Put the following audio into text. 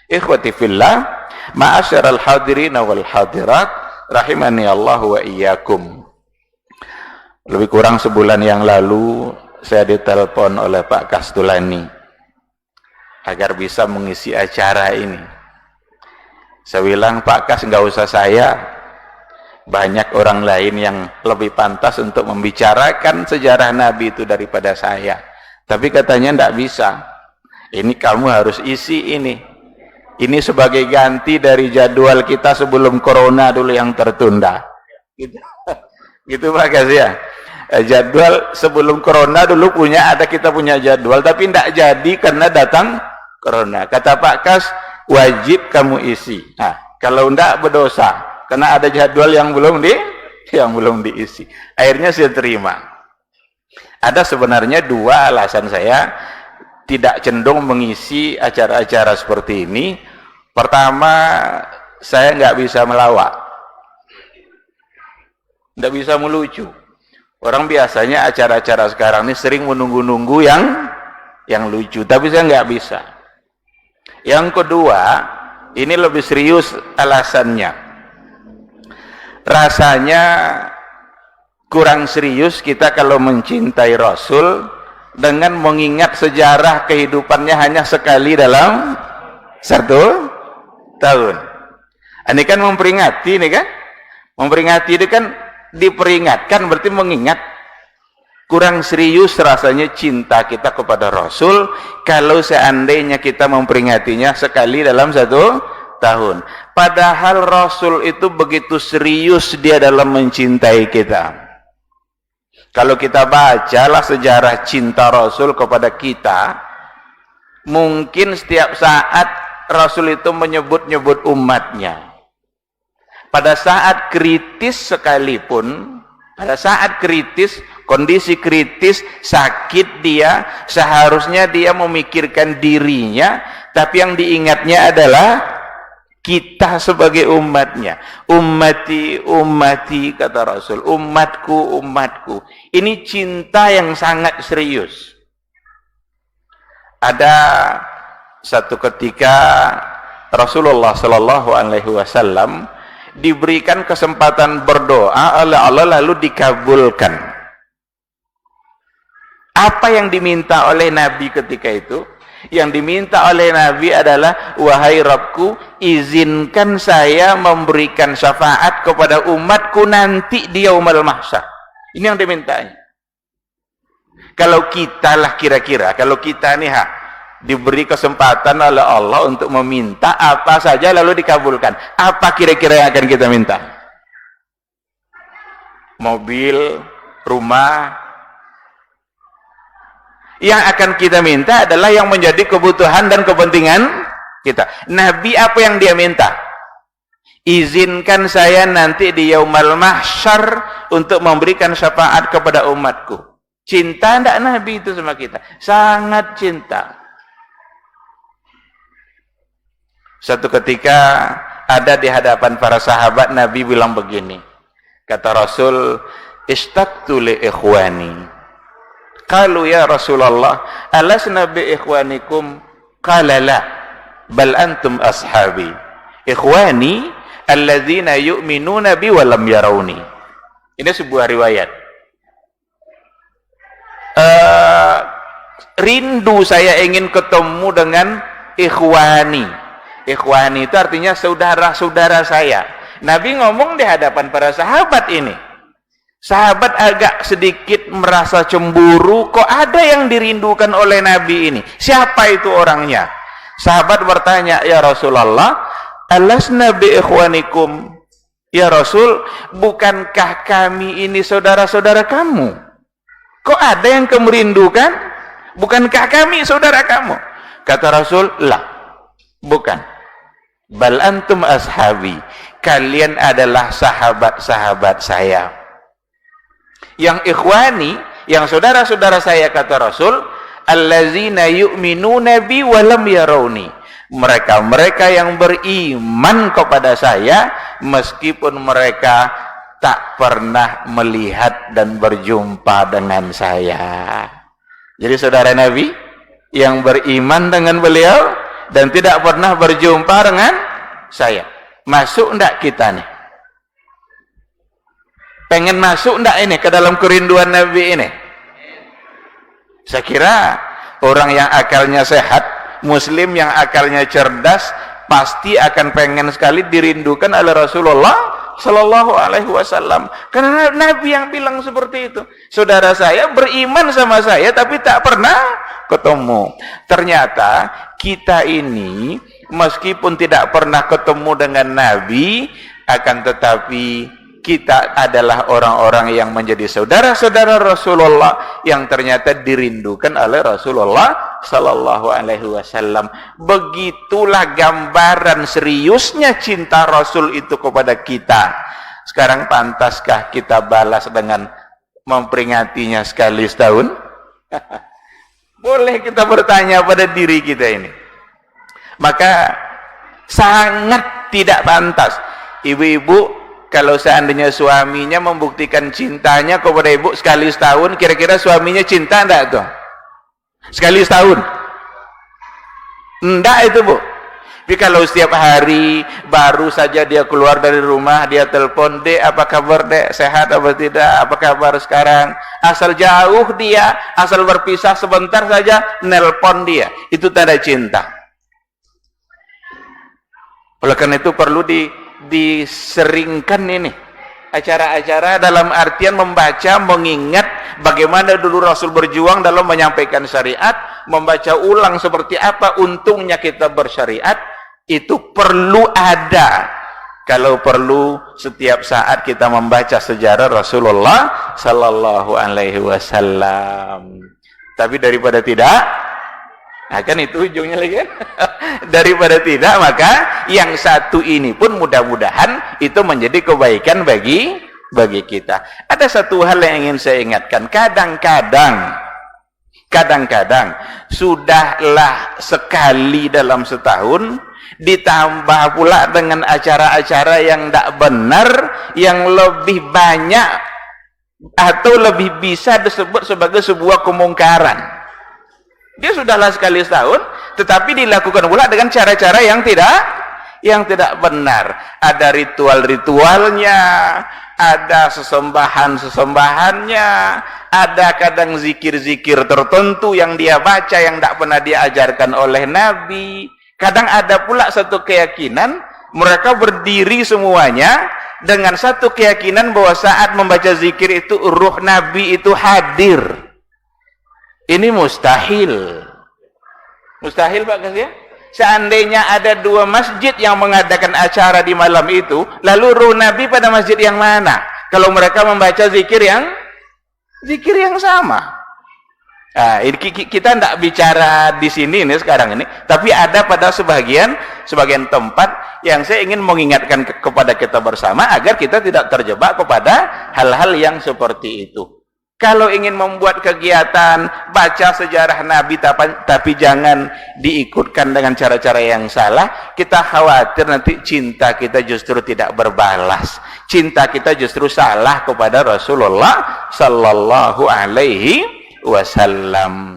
Ikhwati fillah, ma'asyiral hadirin wal hadirat, rahimani Allah wa iyyakum. Lebih kurang sebulan yang lalu saya ditelepon oleh Pak Kastulani agar bisa mengisi acara ini. Saya bilang, Pak Kas, nggak usah saya, banyak orang lain yang lebih pantas untuk membicarakan sejarah Nabi itu daripada saya. Tapi katanya nggak bisa, ini kamu harus isi ini sebagai ganti dari jadwal kita sebelum corona dulu yang tertunda gitu Pak Kas ya. Jadwal sebelum corona dulu kita punya jadwal, tapi tidak jadi karena datang corona. Kata Pak Kas, wajib kamu isi. Nah, kalau tidak berdosa karena ada jadwal yang belum diisi. Akhirnya saya terima. Ada sebenarnya dua alasan saya tidak cenderung mengisi acara-acara seperti ini. Pertama, saya nggak bisa melawak, nggak bisa melucu. Orang biasanya acara-acara sekarang ini sering menunggu-nunggu yang lucu, tapi saya nggak bisa. Yang kedua, ini lebih serius alasannya. Rasanya kurang serius kita kalau mencintai Rasul dengan mengingat sejarah kehidupannya hanya sekali dalam 1 tahun. Ini kan memperingati, ini kan? Memperingati itu kan diperingatkan, berarti mengingat. Kurang serius rasanya cinta kita kepada Rasul kalau seandainya kita memperingatinya sekali dalam 1 tahun. Padahal Rasul itu begitu serius dia dalam mencintai kita. Kalau kita bacalah sejarah cinta Rasul kepada kita, mungkin setiap saat Rasul itu menyebut-nyebut umatnya. Pada saat kritis sekalipun, pada saat kritis, kondisi kritis, sakit dia, seharusnya dia memikirkan dirinya, tapi yang diingatnya adalah kita sebagai umatnya. Ummati, ummati, kata Rasul. Umatku, umatku. Ini cinta yang sangat serius. Ada satu ketika Rasulullah Shallallahu Alaihi Wasallam diberikan kesempatan berdoa oleh Allah lalu dikabulkan. Apa yang diminta oleh Nabi ketika itu? Yang diminta oleh Nabi adalah, wahai Rabbku, izinkan saya memberikan syafaat kepada umatku nanti di yaumul mahsyar. Ini yang dimintanya. Kalau kita lah kira-kira, kalau kita nih diberi kesempatan oleh Allah untuk meminta apa saja lalu dikabulkan, apa kira-kira yang akan kita minta? Mobil, rumah. Yang akan kita minta adalah yang menjadi kebutuhan dan kepentingan kita. Nabi apa yang dia minta? Izinkan saya nanti di yaumul mahsyar untuk memberikan syafaat kepada umatku. Cinta enggak Nabi itu sama kita? Sangat cinta. Satu ketika ada di hadapan para sahabat, Nabi bilang begini. Kata Rasul, "Istaqtu li ikhwani." Qalu ya Rasulullah, alasna bi ikhwanikum? Qala la, bal antum ashabi. Ikhwani alladzina yu'minuna bi wa lam yarawni. Ini sebuah riwayat. Rindu saya ingin ketemu dengan ikhwani. Ikhwani itu artinya saudara-saudara saya. Nabi ngomong di hadapan para sahabat ini. Sahabat agak sedikit merasa cemburu, kok ada yang dirindukan oleh Nabi ini? Siapa itu orangnya? Sahabat bertanya, ya Rasulullah, alasna bi ikhwanikum? Ya Rasul, bukankah kami ini saudara-saudara kamu? Kok ada yang kamu rindukan? Bukankah kami saudara kamu? Kata Rasul, lah, bukan. Bal antum ashabi. Kalian adalah sahabat-sahabat saya. Yang ikhwani, yang saudara-saudara saya, kata Rasul, allazina yu'minuna bi wa lam yarawni. Mereka yang beriman kepada saya meskipun mereka tak pernah melihat dan berjumpa dengan saya. Jadi saudara Nabi yang beriman dengan beliau dan tidak pernah berjumpa dengan saya. Masuk enggak kita nih? Pengen masuk enggak ini ke dalam kerinduan Nabi ini? Saya kira orang yang akalnya sehat, muslim yang akalnya cerdas, pasti akan pengen sekali dirindukan oleh Rasulullah Sallallahu Alaihi Wasallam. Karena Nabi yang bilang seperti itu. Saudara saya beriman sama saya, tapi tak pernah ketemu. Ternyata kita ini meskipun tidak pernah ketemu dengan Nabi, akan tetapi kita adalah orang-orang yang menjadi saudara-saudara Rasulullah yang ternyata dirindukan oleh Rasulullah Sallallahu Alaihi Wasallam. Begitulah gambaran seriusnya cinta Rasul itu kepada kita. Sekarang pantaskah kita balas dengan memperingatinya sekali setahun? Boleh kita bertanya pada diri kita ini. Maka sangat tidak pantas ibu-ibu kalau seandainya suaminya membuktikan cintanya kepada ibu sekali setahun, kira-kira suaminya cinta enggak tuh? Sekali setahun? Enggak itu, Bu. Tapi kalau setiap hari baru saja dia keluar dari rumah, dia telepon, "Dek, apa kabar, Dek? Sehat apa tidak? Apa kabar sekarang?" Asal jauh dia, asal berpisah sebentar saja, nelpon dia. Itu tanda cinta. Oleh karena itu perlu diseringkan ini acara-acara dalam artian membaca, mengingat bagaimana dulu Rasul berjuang dalam menyampaikan syariat, membaca ulang seperti apa untungnya kita bersyariat. Itu perlu ada. Kalau perlu setiap saat kita membaca sejarah Rasulullah Sallallahu Alaihi Wasallam. Tapi daripada tidak, nah kan itu ujungnya lagi kan? Daripada tidak, maka yang satu ini pun mudah-mudahan itu menjadi kebaikan bagi kita. Ada satu hal yang ingin saya ingatkan. Kadang-kadang sudahlah sekali dalam setahun, ditambah pula dengan acara-acara yang tidak benar, yang lebih banyak atau lebih bisa disebut sebagai sebuah kemungkaran. Dia sudahlah sekali setahun, tetapi dilakukan pula dengan cara-cara yang tidak benar. Ada ritual-ritualnya, ada sesembahan-sesembahannya, ada kadang zikir-zikir tertentu yang dia baca yang tidak pernah diajarkan oleh Nabi. Kadang ada pula satu keyakinan, mereka berdiri semuanya dengan satu keyakinan bahwa saat membaca zikir itu ruh Nabi itu hadir. Ini mustahil. Mustahil, Pak Kasih. Seandainya ada dua masjid yang mengadakan acara di malam itu, lalu ruh Nabi pada masjid yang mana? Kalau mereka membaca zikir yang sama. Nah, kita tidak bicara di sini ini sekarang ini, tapi ada pada sebagian tempat yang saya ingin mengingatkan kepada kita bersama agar kita tidak terjebak kepada hal-hal yang seperti itu. Kalau ingin membuat kegiatan baca sejarah Nabi tapi jangan diikutkan dengan cara-cara yang salah, kita khawatir nanti cinta kita justru tidak berbalas. Cinta kita justru salah kepada Rasulullah Sallallahu Alaihi Wasallam.